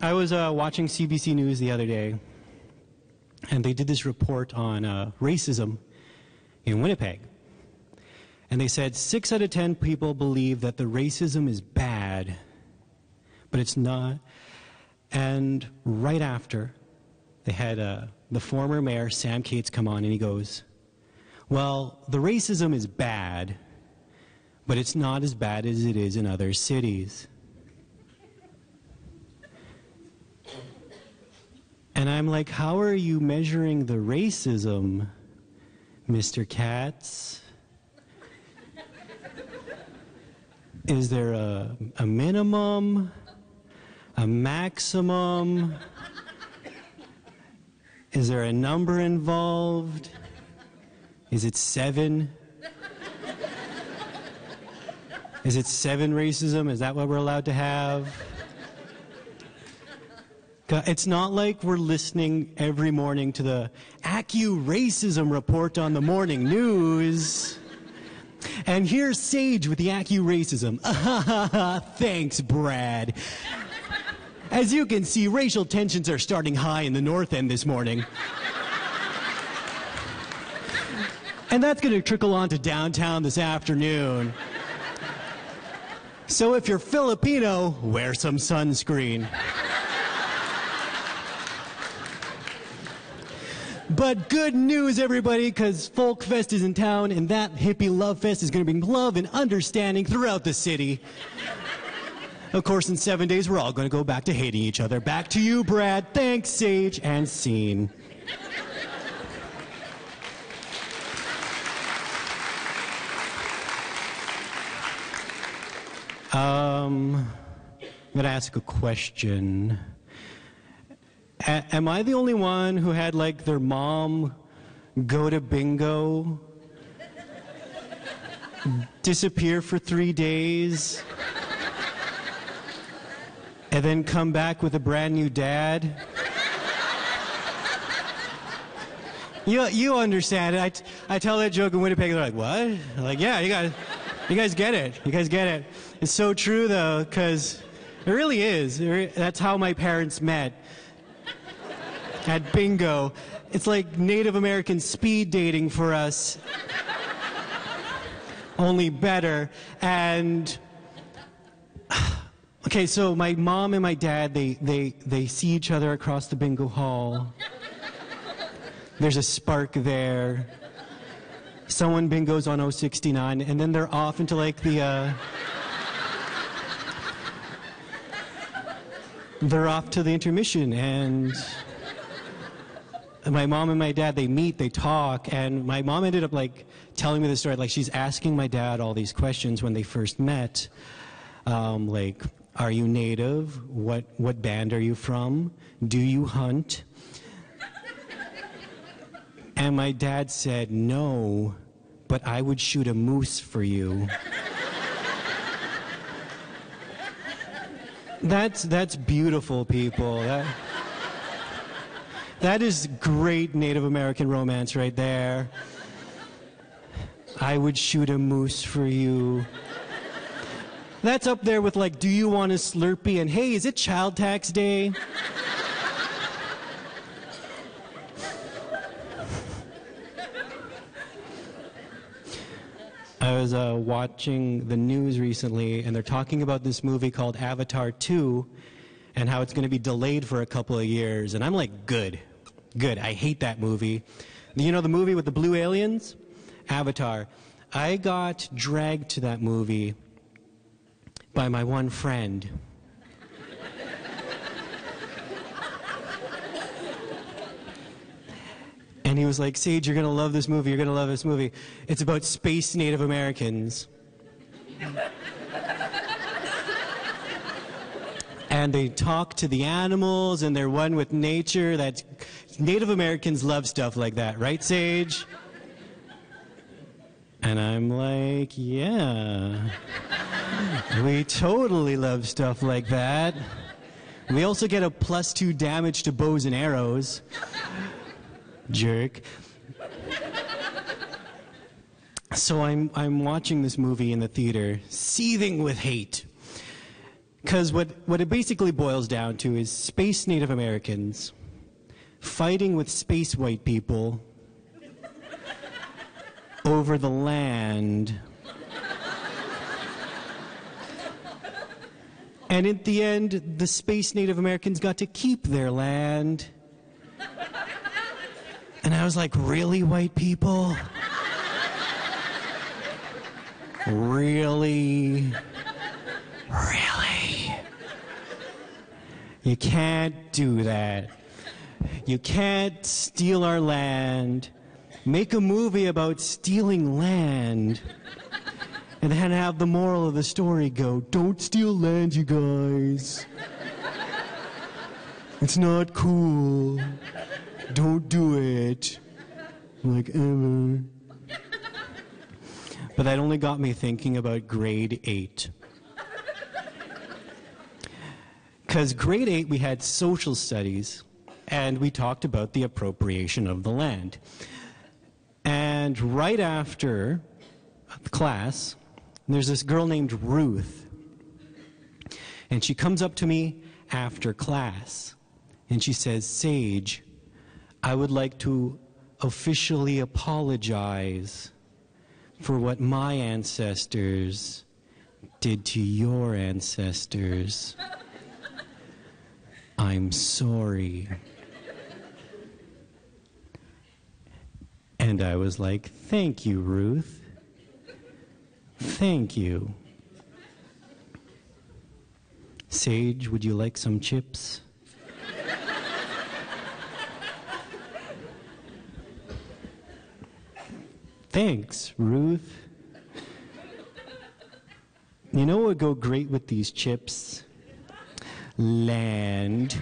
I was watching CBC News the other day, and they did this report on racism in Winnipeg. And they said 6 out of 10 people believe that the racism is bad, but it's not. And right after, they had the former mayor, Sam Cates, come on, and he goes, well, the racism is bad, but it's not as bad as it is in other cities. And I'm like, how are you measuring the racism, Mr. Katz? Is there a minimum, a maximum? Is there a number involved? Is it 7? Is it 7 racism? Is that what we're allowed to have? It's not like we're listening every morning to the Accu-Racism report on the morning news. And here's Sage with the Accu-Racism. Thanks, Brad. As you can see, racial tensions are starting high in the North End this morning. And that's going to trickle on to downtown this afternoon. So if you're Filipino, wear some sunscreen. But good news, everybody, because Folk Fest is in town, and that hippie love fest is going to bring love and understanding throughout the city. Of course, in 7 days, we're all going to go back to hating each other. Back to you, Brad. Thanks, Sage, and scene. I'm going to ask a question. Am I the only one who had, like, their mom go to bingo, disappear for 3 days, and then come back with a brand new dad? You understand it. I tell that joke in Winnipeg, they're like, what? I'm like, yeah, you guys get it. You guys get it. It's so true, though, because it really is. That's how my parents met. At bingo. It's like Native American speed dating for us. Only better. And okay, so my mom and my dad, they see each other across the bingo hall. There's a spark there. Someone bingos on 069, and then they're off into like the they're off to the intermission, and my mom and my dad, they meet, they talk, and my mom ended up like telling me the story. Like, she's asking my dad all these questions when they first met. Like, are you Native? What band are you from? Do you hunt? And my dad said, no, but I would shoot a moose for you. That's beautiful, people. That is great Native American romance right there. I would shoot a moose for you. That's up there with like, do you want a Slurpee? And hey, is it Child Tax Day? I was watching the news recently, and they're talking about this movie called Avatar 2 and how it's going to be delayed for a couple of years. And I'm like, good. I hate that movie. You know the movie with the blue aliens? Avatar. I got dragged to that movie by my one friend. And he was like, Sage, you're going to love this movie. You're going to love this movie. It's about space Native Americans. And they talk to the animals, and they're one with nature. That's Native Americans love stuff like that, right, Sage? And I'm like, yeah. We totally love stuff like that. We also get a +2 damage to bows and arrows. Jerk. So I'm watching this movie in the theater, seething with hate. Because what it basically boils down to is space Native Americans fighting with space white people over the land. And at the end, the space Native Americans got to keep their land. And I was like, really, white people? Really? Really? You can't do that. You can't steal our land, make a movie about stealing land, and then have the moral of the story go, don't steal land, you guys. It's not cool. Don't do it. Like, ever. But that only got me thinking about grade 8. Because grade 8, we had social studies, and we talked about the appropriation of the land. And right after the class, there's this girl named Ruth. And she comes up to me after class, and she says, Sage, I would like to officially apologize for what my ancestors did to your ancestors. I'm sorry. And I was like, thank you, Ruth. Thank you. Sage, would you like some chips? Thanks, Ruth. You know what would go great with these chips? Land.